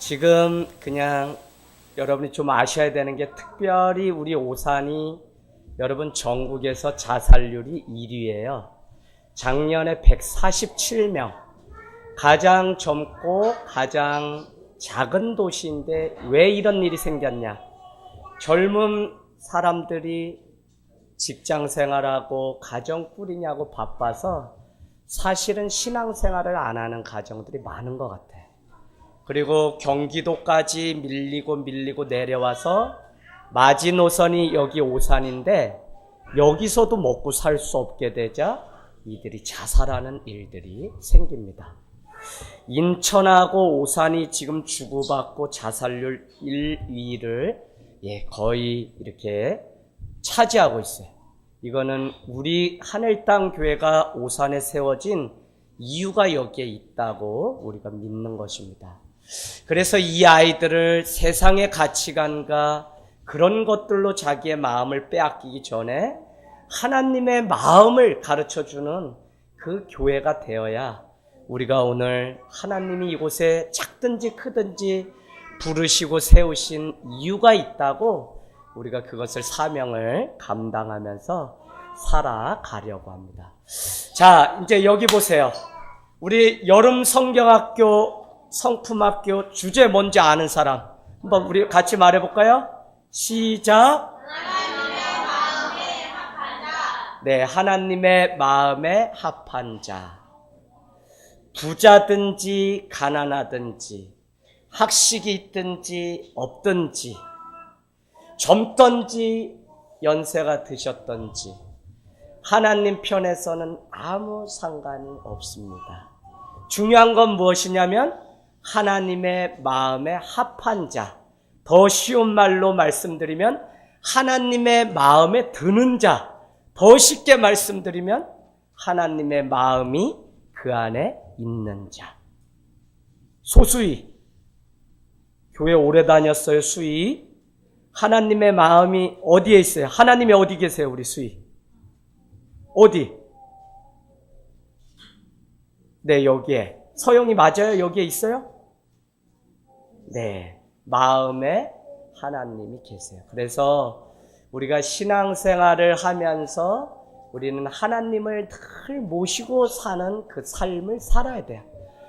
지금 그냥 여러분이 좀 아셔야 되는 게 특별히 우리 오산이 여러분 전국에서 자살률이 1위예요. 작년에 147명. 가장 젊고 가장 작은 도시인데 왜 이런 일이 생겼냐? 젊은 사람들이 직장 생활하고 가정 꾸리냐고 바빠서 사실은 신앙생활을 안 하는 가정들이 많은 것 같아요. 그리고 경기도까지 밀리고 내려와서 마지노선이 여기 오산인데 여기서도 먹고 살 수 없게 되자 이들이 자살하는 일들이 생깁니다. 인천하고 오산이 지금 주고받고 자살률 1위를 거의 이렇게 차지하고 있어요. 이거는 우리 하늘땅 교회가 오산에 세워진 이유가 여기에 있다고 우리가 믿는 것입니다. 그래서 이 아이들을 세상의 가치관과 그런 것들로 자기의 마음을 빼앗기기 전에 하나님의 마음을 가르쳐주는 그 교회가 되어야 우리가 오늘 하나님이 이곳에 작든지 크든지 부르시고 세우신 이유가 있다고 우리가 그것을 사명을 감당하면서 살아가려고 합니다. 자, 이제 여기 보세요. 우리 여름 성경학교 성품학교 주제 뭔지 아는 사람 한번 우리 같이 말해볼까요? 시작. 하나님의 마음에 합한 자. 네, 하나님의 마음에 합한 자. 부자든지 가난하든지 학식이 있든지 없든지 젊든지 연세가 드셨든지 하나님 편에서는 아무 상관이 없습니다. 중요한 건 무엇이냐면 하나님의 마음에 합한 자. 더 쉬운 말로 말씀드리면 하나님의 마음에 드는 자. 더 쉽게 말씀드리면 하나님의 마음이 그 안에 있는 자. 소수이 교회 오래 다녔어요. 수이 하나님의 마음이 어디에 있어요? 하나님이 어디 계세요? 우리 수이 어디? 네, 여기에. 서영이 맞아요? 여기에 있어요? 네, 마음에 하나님이 계세요. 그래서 우리가 신앙생활을 하면서 우리는 하나님을 늘 모시고 사는 그 삶을 살아야 돼요.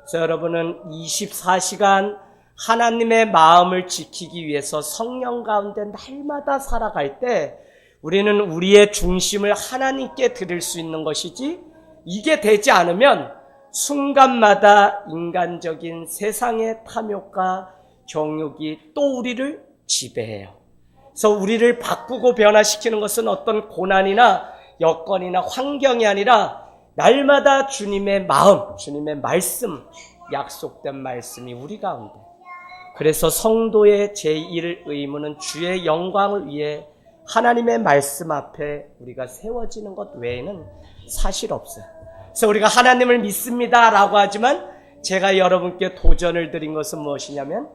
그래서 여러분은 24시간 하나님의 마음을 지키기 위해서 성령 가운데 날마다 살아갈 때 우리는 우리의 중심을 하나님께 드릴 수 있는 것이지, 이게 되지 않으면 순간마다 인간적인 세상의 탐욕과 정욕이 또 우리를 지배해요. 그래서 우리를 바꾸고 변화시키는 것은 어떤 고난이나 여건이나 환경이 아니라 날마다 주님의 마음, 주님의 말씀, 약속된 말씀이 우리 가운데. 그래서 성도의 제1 의무는 주의 영광을 위해 하나님의 말씀 앞에 우리가 세워지는 것 외에는 사실 없어요. 그래서 우리가 하나님을 믿습니다라고 하지만 제가 여러분께 도전을 드린 것은 무엇이냐면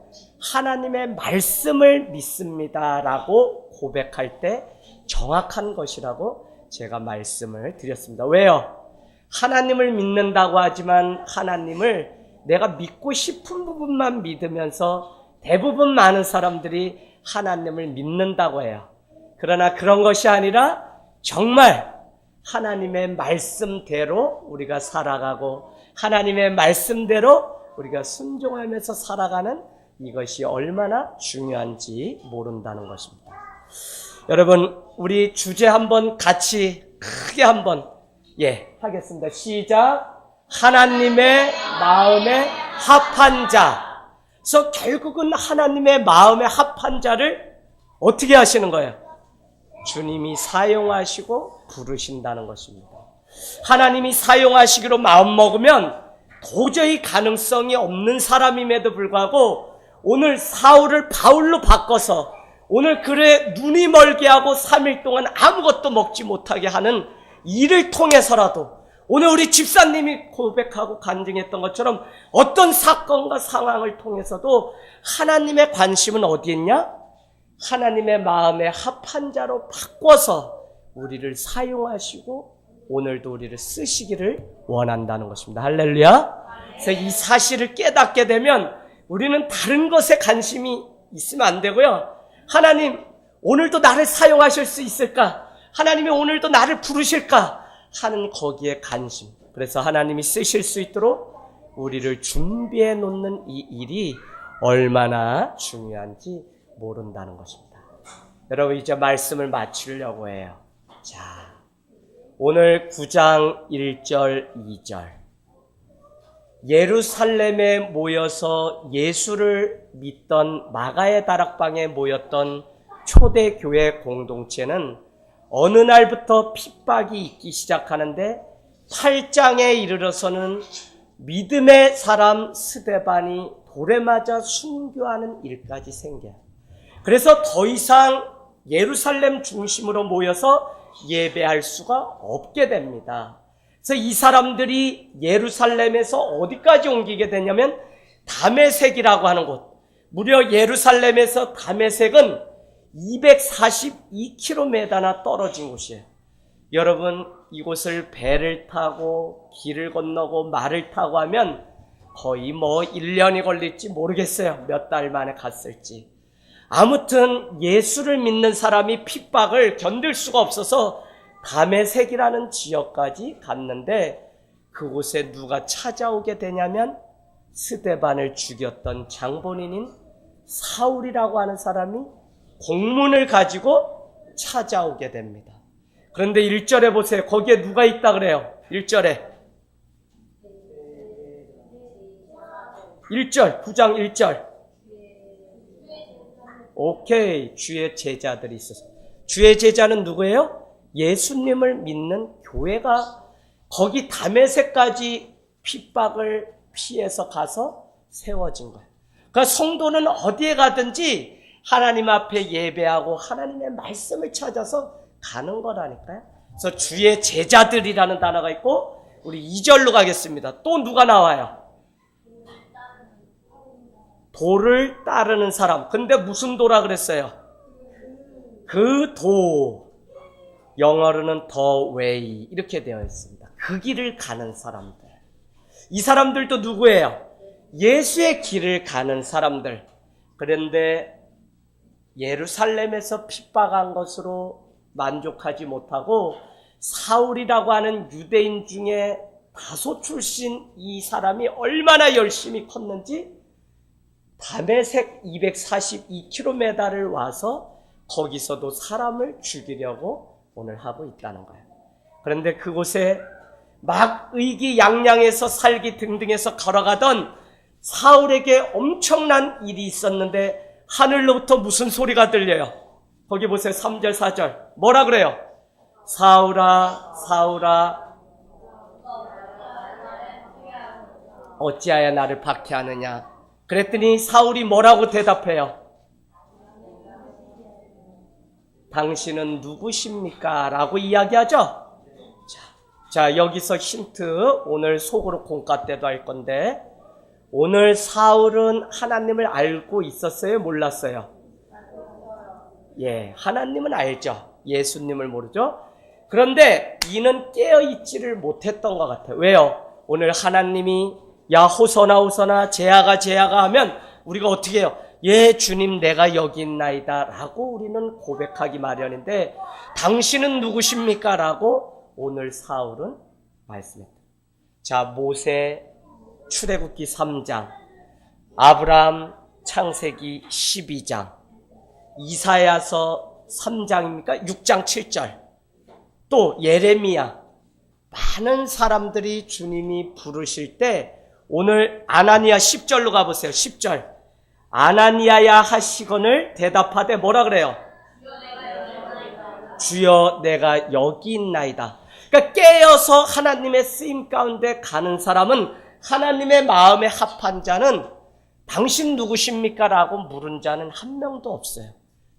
하나님의 말씀을 믿습니다라고 고백할 때 정확한 것이라고 제가 말씀을 드렸습니다. 왜요? 하나님을 믿는다고 하지만 하나님을 내가 믿고 싶은 부분만 믿으면서 대부분 많은 사람들이 하나님을 믿는다고 해요. 그러나 그런 것이 아니라 정말 하나님의 말씀대로 우리가 살아가고 하나님의 말씀대로 우리가 순종하면서 살아가는 이것이 얼마나 중요한지 모른다는 것입니다. 여러분, 우리 주제 한번 같이 크게 한번 하겠습니다. 시작. 하나님의 마음에 합한 자. 그래서 결국은 하나님의 마음에 합한 자를 어떻게 하시는 거예요? 주님이 사용하시고 부르신다는 것입니다. 하나님이 사용하시기로 마음먹으면 도저히 가능성이 없는 사람임에도 불구하고 오늘 사울을 바울로 바꿔서 오늘 그의 눈이 멀게 하고 3일 동안 아무것도 먹지 못하게 하는 일을 통해서라도 오늘 우리 집사님이 고백하고 간증했던 것처럼 어떤 사건과 상황을 통해서도 하나님의 관심은 어디에 있냐? 하나님의 마음에 합한 자로 바꿔서 우리를 사용하시고 오늘도 우리를 쓰시기를 원한다는 것입니다. 할렐루야. 그래서 이 사실을 깨닫게 되면 우리는 다른 것에 관심이 있으면 안 되고요. 하나님, 오늘도 나를 사용하실 수 있을까? 하나님이 오늘도 나를 부르실까? 하는 거기에 관심. 그래서 하나님이 쓰실 수 있도록 우리를 준비해 놓는 이 일이 얼마나 중요한지 모른다는 것입니다. 여러분, 이제 말씀을 마치려고 해요. 자, 오늘 9장 1절 2절. 예루살렘에 모여서 예수를 믿던 마가의 다락방에 모였던 초대교회 공동체는 어느 날부터 핍박이 있기 시작하는데 8장에 이르러서는 믿음의 사람 스데반이 돌에 맞아 순교하는 일까지 생겨요. 그래서 더 이상 예루살렘 중심으로 모여서 예배할 수가 없게 됩니다. 그래서 이 사람들이 예루살렘에서 어디까지 옮기게 되냐면 다메섹이라고 하는 곳. 무려 예루살렘에서 다메섹은 242km나 떨어진 곳이에요. 여러분, 이곳을 배를 타고 길을 건너고 말을 타고 하면 거의 1년이 걸릴지 모르겠어요. 몇 달 만에 갔을지. 아무튼 예수를 믿는 사람이 핍박을 견딜 수가 없어서 다메섹이라는 지역까지 갔는데 그곳에 누가 찾아오게 되냐면 스데반을 죽였던 장본인인 사울이라고 하는 사람이 공문을 가지고 찾아오게 됩니다. 그런데 1절에 보세요. 거기에 누가 있다 그래요? 1절에 1절, 9장 1절. 오케이, 주의 제자들이 있었어요. 주의 제자는 누구예요? 예수님을 믿는 교회가 거기 다메섹까지 핍박을 피해서 가서 세워진 거예요. 그러니까 성도는 어디에 가든지 하나님 앞에 예배하고 하나님의 말씀을 찾아서 가는 거라니까요. 그래서 주의 제자들이라는 단어가 있고 우리 2절로 가겠습니다. 또 누가 나와요? 도를 따르는 사람. 근데 무슨 도라 그랬어요? 그 도. 영어로는 the way 이렇게 되어 있습니다. 그 길을 가는 사람들. 이 사람들도 누구예요? 예수의 길을 가는 사람들. 그런데 예루살렘에서 핍박한 것으로 만족하지 못하고 사울이라고 하는 유대인 중에 다소 출신 이 사람이 얼마나 열심히 컸는지 다메섹 242km를 와서 거기서도 사람을 죽이려고 오늘 하고 있다는 거예요. 그런데 그곳에 막 의기양양해서 살기 등등해서 걸어가던 사울에게 엄청난 일이 있었는데 하늘로부터 무슨 소리가 들려요? 거기 보세요. 3절 4절 뭐라 그래요? 사울아 사울아 어찌하여 나를 박해하느냐. 그랬더니 사울이 뭐라고 대답해요? 당신은 누구십니까? 라고 이야기하죠. 자, 여기서 힌트. 오늘 속으로 공과 때도 할 건데 오늘 사울은 하나님을 알고 있었어요? 몰랐어요? 예, 하나님은 알죠. 예수님을 모르죠. 그런데 이는 깨어있지를 못했던 것 같아요. 왜요? 오늘 하나님이 야 호서나 호서나 제야가 제야가 하면 우리가 어떻게 해요? 예 주님 내가 여기 있나이다 라고 우리는 고백하기 마련인데 당신은 누구십니까? 라고 오늘 사울은 말씀했다. 자, 모세 출애굽기 3장, 아브라함 창세기 12장, 이사야서 3장입니까? 6장 7절, 또 예레미야, 많은 사람들이 주님이 부르실 때 오늘 아나니아 10절로 가보세요. 10절. 아나니아야 하시거늘 대답하되 뭐라 그래요? 주여 내가 여기 있나이다. 그러니까 깨어서 하나님의 쓰임 가운데 가는 사람은 하나님의 마음에 합한 자는 당신 누구십니까? 라고 물은 자는 한 명도 없어요.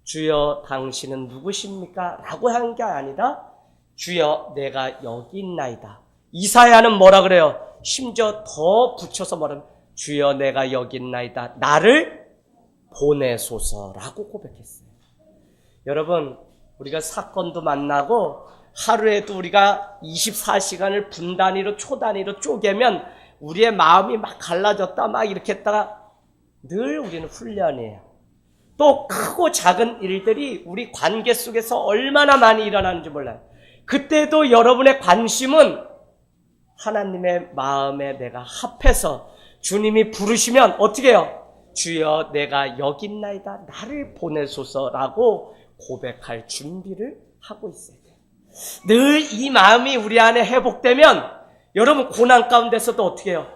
주여 당신은 누구십니까? 라고 한 게 아니라 주여 내가 여기 있나이다. 이사야는 뭐라 그래요? 심지어 더 붙여서 말하면 주여 내가 여기 있나이다. 나를 보내소서라고 고백했어요. 여러분, 우리가 사건도 만나고 하루에도 우리가 24시간을 분 단위로 초 단위로 쪼개면 우리의 마음이 막 갈라졌다 막 이렇게 했다가 늘 우리는 훈련이에요. 또 크고 작은 일들이 우리 관계 속에서 얼마나 많이 일어나는지 몰라요. 그때도 여러분의 관심은 하나님의 마음에 내가 합해서 주님이 부르시면 어떻게 해요? 주여 내가 여기 있나이다 나를 보내소서라고 고백할 준비를 하고 있어야 돼요. 늘 이 마음이 우리 안에 회복되면 여러분 고난 가운데서도 어떻게 해요?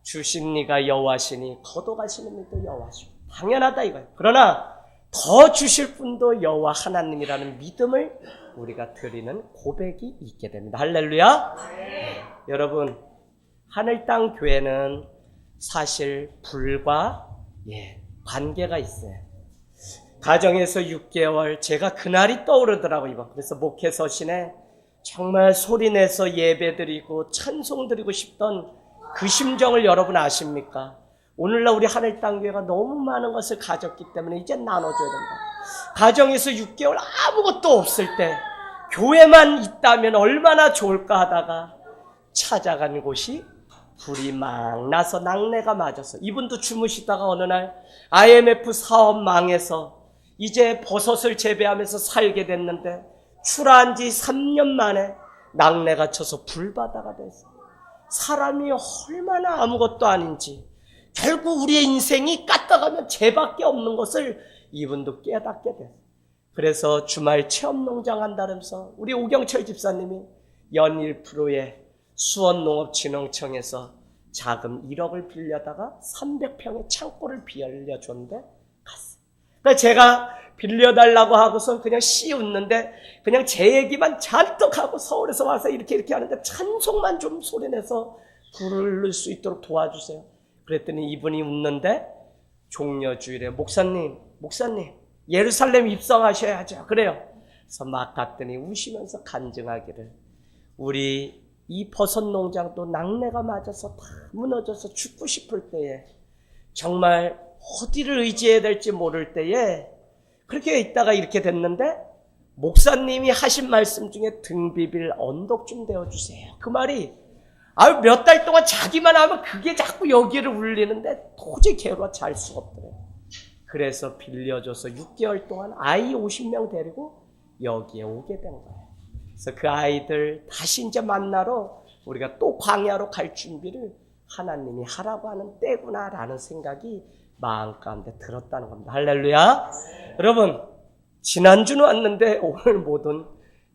주신 이가 여호와시니 거둬가시는 이도 여호와시고 당연하다 이거예요. 그러나 더 주실 분도 여호와 하나님이라는 믿음을 우리가 드리는 고백이 있게 됩니다. 할렐루야. 네. 여러분 하늘 땅 교회는 사실 불과 관계가 있어요. 가정에서 6개월 제가 그날이 떠오르더라고요. 그래서 목회 서신에 정말 소리내서 예배드리고 찬송드리고 싶던 그 심정을 여러분 아십니까? 오늘날 우리 하늘 땅 교회가 너무 많은 것을 가졌기 때문에 이제 나눠줘야 된다. 가정에서 6개월 아무것도 없을 때 교회만 있다면 얼마나 좋을까 하다가 찾아간 곳이 불이 막 나서 낙뢰가 맞아서 이분도 주무시다가 어느 날 IMF 사업 망해서 이제 버섯을 재배하면서 살게 됐는데 출하한 지 3년 만에 낙뢰가 쳐서 불바다가 됐어요. 사람이 얼마나 아무것도 아닌지 결국 우리의 인생이 까딱하면 죄밖에 없는 것을 이분도 깨닫게 됐어요. 그래서 주말 체험농장 한다면서 우리 오경철 집사님이 연 1%의 수원농업진흥청에서 자금 1억을 빌려다가 300평의 창고를 빌려줬는데 갔어요. 그래서 제가 빌려달라고 하고서 그냥 웃는데 그냥 제 얘기만 잔뜩 하고 서울에서 와서 이렇게 하는데 찬송만 좀 소리내서 부를 수 있도록 도와주세요. 그랬더니 이분이 웃는데 종려주일에 목사님 예루살렘 입성하셔야죠. 그래요. 그래서 막 갔더니 우시면서 간증하기를 우리 이 버섯 농장도 낙뢰가 맞아서 다 무너져서 죽고 싶을 때에 정말 어디를 의지해야 될지 모를 때에 그렇게 있다가 이렇게 됐는데 목사님이 하신 말씀 중에 등 비빌 언덕 좀 되어주세요. 그 말이 몇 달 동안 자기만 하면 그게 자꾸 여기를 울리는데 도저히 괴로워 잘 수가 없더래요. 그래서 빌려줘서 6개월 동안 아이 50명 데리고 여기에 오게 된 거예요. 그래서 그 아이들 다시 이제 만나러 우리가 또 광야로 갈 준비를 하나님이 하라고 하는 때구나라는 생각이 마음 가운데 들었다는 겁니다. 할렐루야. 여러분 지난주는 왔는데 오늘 모든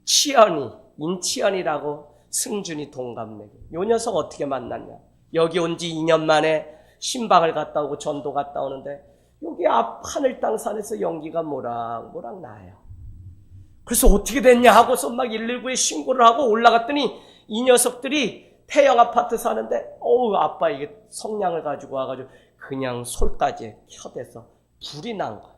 치연이 인치연이라고 승준이 동갑내기. 요 녀석 어떻게 만났냐. 여기 온 지 2년 만에 신방을 갔다 오고 전도 갔다 오는데 여기 앞 하늘 땅 산에서 연기가 모락모락 나요. 그래서 어떻게 됐냐 하고서 막 119에 신고를 하고 올라갔더니 이 녀석들이 태영 아파트 사는데 아빠 이게 성냥을 가지고 와가지고 그냥 솔까지 켜대서 불이 난 거예요.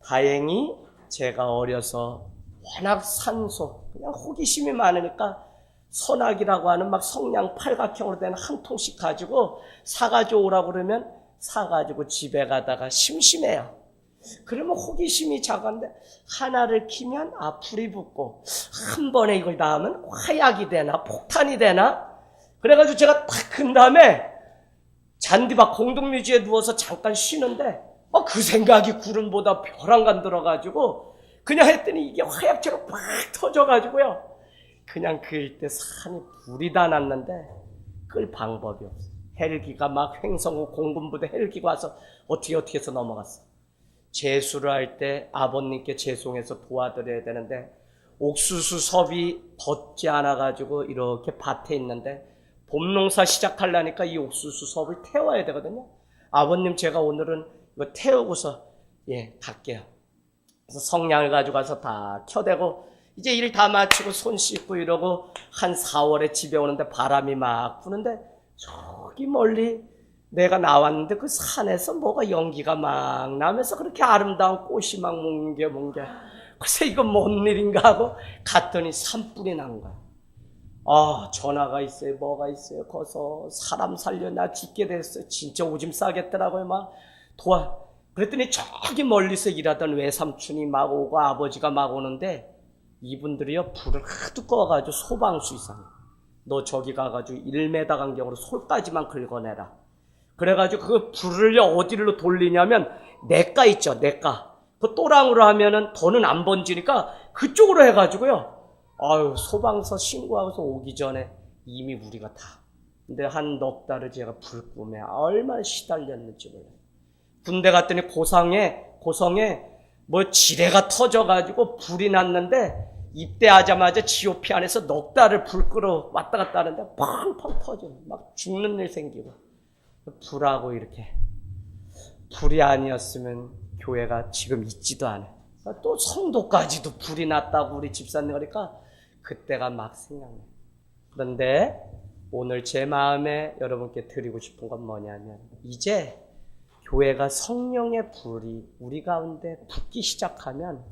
다행히 제가 어려서 워낙 산소 그냥 호기심이 많으니까 선악이라고 하는 막 성냥 팔각형으로 된 한 통씩 가지고 사가지고 오라고 그러면 사가지고 집에 가다가 심심해요. 그러면 호기심이 작은데 하나를 키면 불이 붙고 한 번에 이걸 닿으면 화약이 되나 폭탄이 되나 그래가지고 제가 딱 큰 다음에 잔디밭 공동묘지에 누워서 잠깐 쉬는데 그 생각이 구름보다 벼랑간 들어가지고 그냥 했더니 이게 화약처럼 팍 터져가지고요. 그냥 그일 때 산이 불이 다 났는데 끌 방법이 없어. 헬기가 막 횡성호 공군부대 헬기가 와서 어떻게 해서 넘어갔어. 제수를 할 때 아버님께 제송해서 도와드려야 되는데 옥수수 섭이 덧지 않아가지고 이렇게 밭에 있는데 봄농사 시작하려니까 이 옥수수 섭을 태워야 되거든요. 아버님 제가 오늘은 이거 태우고서 갈게요. 그래서 성냥을 가지고 가서 다 켜대고 이제 일 다 마치고 손 씻고 이러고 한 4월에 집에 오는데 바람이 막 부는데 저기 멀리 내가 나왔는데 그 산에서 뭐가 연기가 막 나면서 그렇게 아름다운 꽃이 막 뭉게 글쎄 이건 뭔 일인가 하고 갔더니 산불이 난 거야. 전화가 있어요. 뭐가 있어요. 거기서 사람 살려 나 죽게 됐어요. 진짜 오줌 싸겠더라고요. 막 그랬더니 저기 멀리서 일하던 외삼촌이 막 오고 아버지가 막 오는데 이분들이요 불을 하도 꺼가지고 소방수 이상 너 저기 가가지고 1m 간격으로 솔까지만 긁어내라. 그래가지고 그 불을 어디로 돌리냐면 냇가 있죠, 냇가. 그 또랑으로 하면은 더는 안 번지니까 그쪽으로 해가지고요. 아유, 소방서 신고하고서 오기 전에 이미 우리가 다. 근데 한 넉 달을 제가 불꿈에 얼마나 시달렸는지 몰라요. 군대 갔더니 고성에 뭐 지뢰가 터져가지고 불이 났는데 입대하자마자 GOP 안에서 넉 달을 불 끄러 왔다 갔다 하는데 팡팡 터져. 막 죽는 일 생기고. 불하고 이렇게. 불이 아니었으면 교회가 지금 있지도 않아요. 또 성도까지도 불이 났다고 우리 집사님 그러니까 그때가 막 생각나요. 그런데 오늘 제 마음에 여러분께 드리고 싶은 건 뭐냐면 이제 교회가 성령의 불이 우리 가운데 붙기 시작하면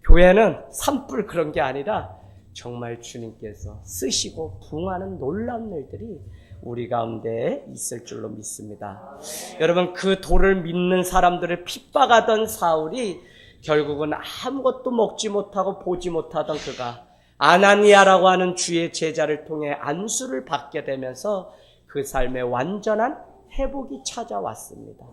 교회는 산불 그런 게 아니라 정말 주님께서 쓰시고 부응하는 놀라운 일들이 우리 가운데 있을 줄로 믿습니다. 여러분, 그 도를 믿는 사람들을 핍박하던 사울이 결국은 아무것도 먹지 못하고 보지 못하던 그가 아나니아라고 하는 주의 제자를 통해 안수를 받게 되면서 그 삶에 완전한 회복이 찾아왔습니다.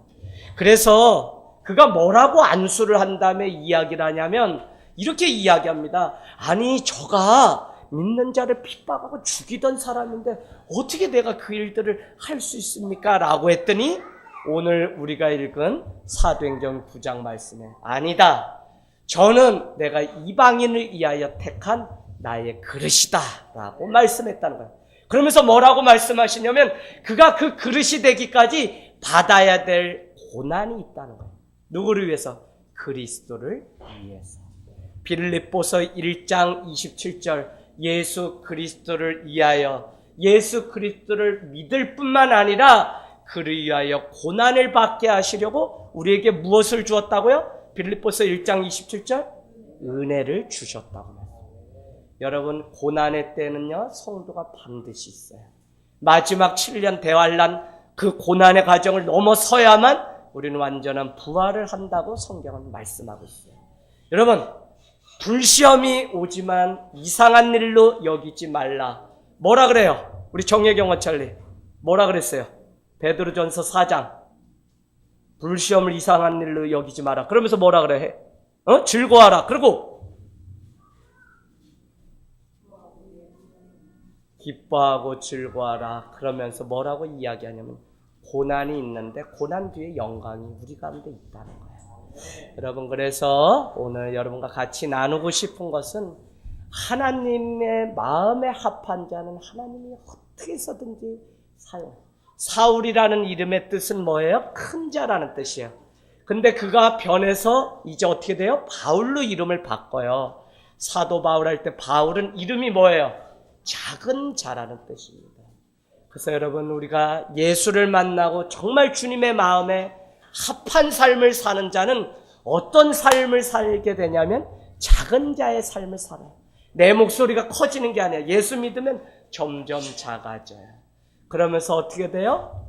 그래서 그가 뭐라고 안수를 한 다음에 이야기를 하냐면 이렇게 이야기합니다. 아니, 저가 믿는 자를 핍박하고 죽이던 사람인데 어떻게 내가 그 일들을 할 수 있습니까? 라고 했더니 오늘 우리가 읽은 사도행전 9장 말씀에 아니다. 저는 내가 이방인을 위하여 택한 나의 그릇이다 라고 말씀했다는 거예요. 그러면서 뭐라고 말씀하시냐면 그가 그 그릇이 되기까지 받아야 될 고난이 있다는 거예요. 누구를 위해서? 그리스도를 위해서. 빌립보서 1장 27절 예수 그리스도를 위하여 예수 그리스도를 믿을 뿐만 아니라 그를 위하여 고난을 받게 하시려고 우리에게 무엇을 주었다고요? 빌립보서 1장 27절 은혜를 주셨다고. 여러분, 고난의 때는요 성도가 반드시 있어요. 마지막 7년 대환란 그 고난의 과정을 넘어서야만 우리는 완전한 부활을 한다고 성경은 말씀하고 있어요. 여러분, 불시험이 오지만 이상한 일로 여기지 말라. 뭐라 그래요? 우리 정혜경 원찰리 뭐라 그랬어요? 베드로전서 4장 불시험을 이상한 일로 여기지 마라. 그러면서 뭐라 그래? 즐거워하라. 그리고 기뻐하고 즐거워하라. 그러면서 뭐라고 이야기하냐면 고난이 있는데 고난 뒤에 영광이 우리 가운데 있다는 거예요. 여러분, 그래서 오늘 여러분과 같이 나누고 싶은 것은 하나님의 마음에 합한 자는 하나님이 어떻게 해서든지 사용. 사울이라는 이름의 뜻은 뭐예요? 큰 자라는 뜻이에요. 근데 그가 변해서 이제 어떻게 돼요? 바울로 이름을 바꿔요. 사도 바울 할 때 바울은 이름이 뭐예요? 작은 자라는 뜻입니다. 그래서 여러분, 우리가 예수를 만나고 정말 주님의 마음에 합한 삶을 사는 자는 어떤 삶을 살게 되냐면 작은 자의 삶을 살아요. 내 목소리가 커지는 게 아니라 예수 믿으면 점점 작아져요. 그러면서 어떻게 돼요?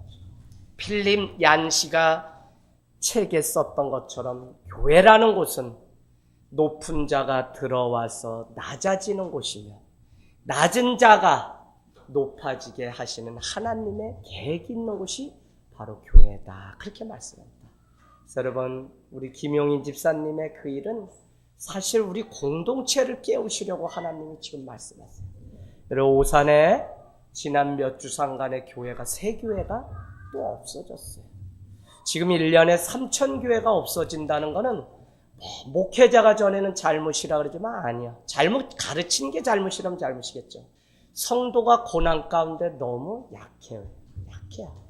필립 얀시가 책에 썼던 것처럼 교회라는 곳은 높은 자가 들어와서 낮아지는 곳이며 낮은 자가 높아지게 하시는 하나님의 계획이 있는 곳이 바로 교회다. 그렇게 말씀합니다. 그래서 여러분, 우리 김용인 집사님의 그 일은 사실 우리 공동체를 깨우시려고 하나님이 지금 말씀하세요. 여러분, 오산에 지난 몇 주 상간의 교회가 새 교회가 또 없어졌어요. 지금 1년에 3,000교회가 없어진다는 거는 목회자가 전에는 잘못이라 그러지만 아니야. 잘못 가르치는 게 잘못이라면 잘못이겠죠. 성도가 고난 가운데 너무 약해요. 약해요.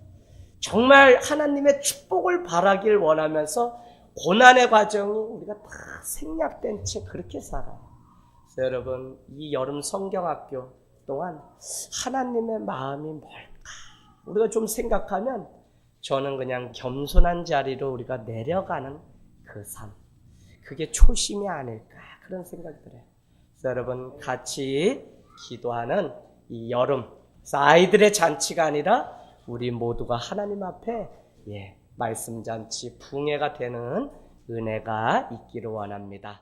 정말 하나님의 축복을 바라길 원하면서 고난의 과정이 우리가 다 생략된 채 그렇게 살아요. 그래서 여러분, 이 여름 성경학교 동안 하나님의 마음이 뭘까? 우리가 좀 생각하면 저는 그냥 겸손한 자리로 우리가 내려가는 그 삶. 그게 초심이 아닐까 그런 생각이 들어요. 그래서 여러분, 같이 기도하는 이 여름, 아이들의 잔치가 아니라 우리 모두가 하나님 앞에 말씀잔치, 붕해가 되는 은혜가 있기를 원합니다.